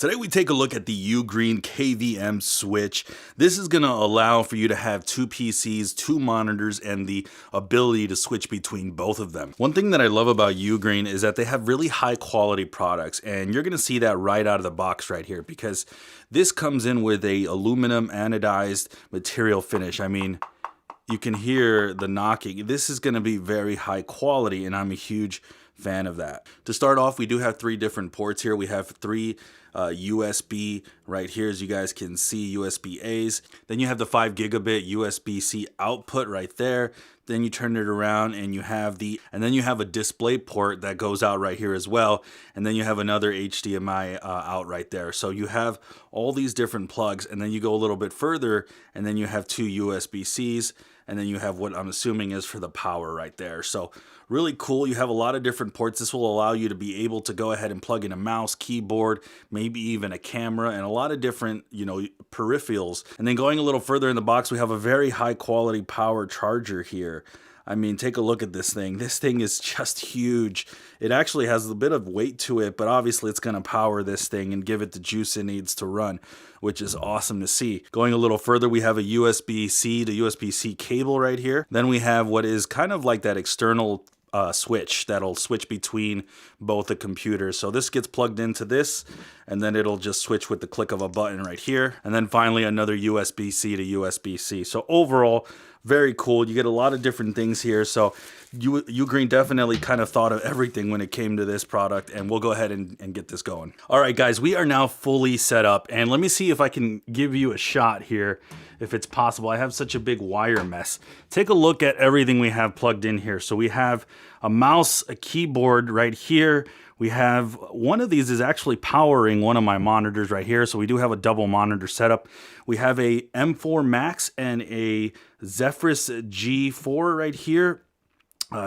Today we take a look at the UGREEN KVM switch. This is going to allow for you to have two PCs, two monitors, and the ability to switch between both of them. One thing that I love about UGREEN is that they have really high quality products, and you're going to see that right out of the box right here because this comes in with a aluminum anodized material finish. I mean, you can hear the knocking. This is going to be very high quality, and I'm a huge fan of that. To start off, we do have three different ports here. We have three USB right here, as you guys can see, USB A's. Then you have the 5 gigabit USB-C output right there. Then you turn it around and you have then you have a display port that goes out right here as well. And then you have another HDMI out right there. So you have all these different plugs, and then you go a little bit further and then you have two USB-C's, and then you have what I'm assuming is for the power right there. So really cool. You have a lot of different ports. This will allow you to be able to go ahead and plug in a mouse, keyboard, maybe even a camera, and a lot of different, peripherals. And then going a little further in the box, we have a very high quality power charger here. I mean, take a look at this thing. This thing is just huge. It actually has a bit of weight to it, but obviously it's going to power this thing and give it the juice it needs to run, which is awesome to see. Going a little further, we have a USB-C to USB-C cable right here. Then we have what is kind of like that external switch that'll switch between both the computers. So this gets plugged into this, and then it'll just switch with the click of a button right here. And then finally another USB-C to USB-C. So overall, very cool. You get a lot of different things here. So UGREEN definitely kind of thought of everything when it came to this product, and we'll go ahead and get this going. All right, guys, we are now fully set up, and let me see if I can give you a shot here if it's possible. I have such a big wire mess. Take a look at everything we have plugged in here. So we have a mouse, a keyboard right here. We have one of these is actually powering one of my monitors right here. So we do have a double monitor setup. We have a M4 Max and a Zephyrus G4 right here.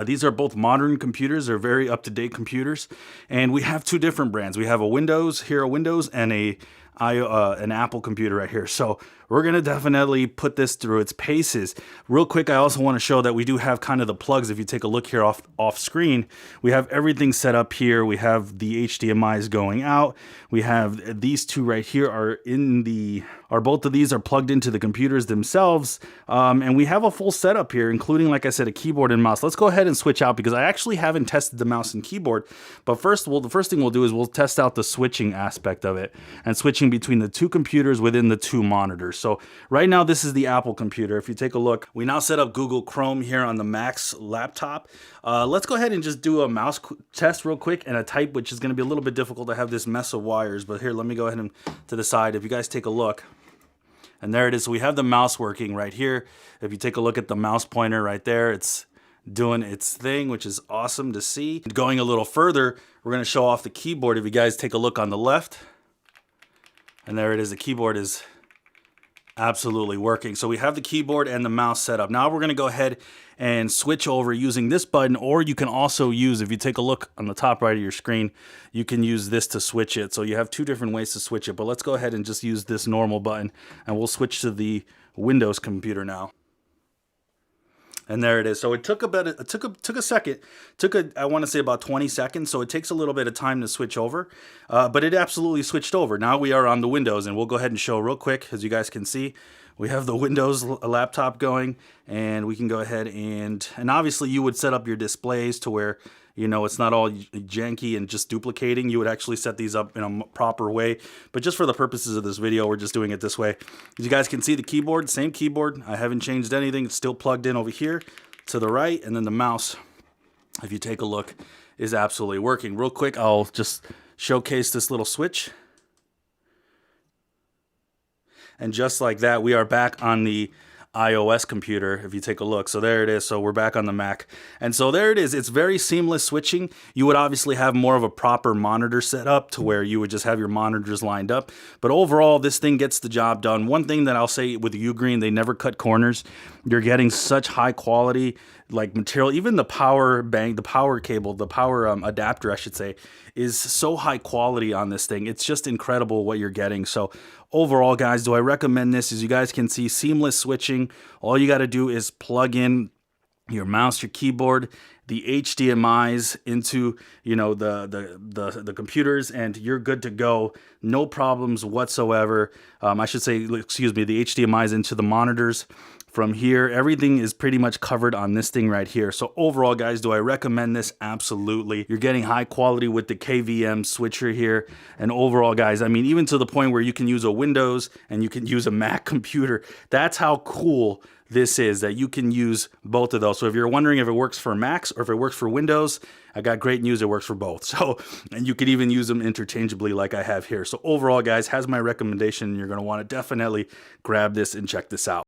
These are both modern computers. They're very up-to-date computers. And we have two different brands. We have a Windows, and an Apple computer right here. So we're going to definitely put this through its paces. Real quick, I also want to show that we do have kind of the plugs. If you take a look here off screen, we have everything set up here. We have the HDMIs going out. We have these two right here both of these are plugged into the computers themselves. And we have a full setup here, including, like I said, a keyboard and mouse. Let's go ahead and switch out because I actually haven't tested the mouse and keyboard. But the first thing we'll do is we'll test out the switching aspect of it and switching between the two computers within the two monitors. So right now, this is the Apple computer. If you take a look, we now set up Google Chrome here on the Max laptop. Let's go ahead and just do a mouse test real quick and a type, which is going to be a little bit difficult to have this mess of wires. But here, let me go ahead and to the side. If you guys take a look, and there it is. So we have the mouse working right here. If you take a look at the mouse pointer right there, it's doing its thing, which is awesome to see. Going a little further, we're going to show off the keyboard. If you guys take a look on the left, and there it is. The keyboard is absolutely working. So we have the keyboard and the mouse set up. Now we're going to go ahead and switch over using this button, or you can also use, if you take a look on the top right of your screen, you can use this to switch it. So you have two different ways to switch it, but let's go ahead and just use this normal button, and we'll switch to the Windows computer now. And there it is. So it took a second. I want to say about 20 seconds. So it takes a little bit of time to switch over, but it absolutely switched over. Now we are on the Windows, and we'll go ahead and show real quick. As you guys can see, we have the Windows laptop going, and we can go ahead and obviously you would set up your displays to where, it's not all janky and just duplicating. You would actually set these up in a proper way. But just for the purposes of this video, we're just doing it this way. As you guys can see, the keyboard, same keyboard. I haven't changed anything. It's still plugged in over here to the right. And then the mouse, if you take a look, is absolutely working. Real quick, I'll just showcase this little switch. And just like that, we are back on the iOS computer, if you take a look. So there it is. So we're back on the Mac. And so there it is. It's very seamless switching. You would obviously have more of a proper monitor set up to where you would just have your monitors lined up. But overall, this thing gets the job done. One thing that I'll say with UGREEN, they never cut corners. You're getting such high quality material. Even the power cable, the power adapter, I should say, is so high quality on this thing. It's just incredible what you're getting. So overall, guys, do I recommend this? As you guys can see, seamless switching. All you got to do is plug in your mouse, your keyboard, the HDMIs into, you know, the computers, and you're good to go. No problems whatsoever. I should say, excuse me, the HDMIs into the monitors. From here, everything is pretty much covered on this thing right here. So overall, guys, do I recommend this? Absolutely. You're getting high quality with the KVM switcher here. And overall, guys, I mean, even to the point where you can use a Windows and you can use a Mac computer. That's how cool this is, that you can use both of those. So if you're wondering if it works for Macs or if it works for Windows, I got great news, it works for both. So, and you could even use them interchangeably like I have here. So overall, guys, has my recommendation. You're gonna wanna definitely grab this and check this out.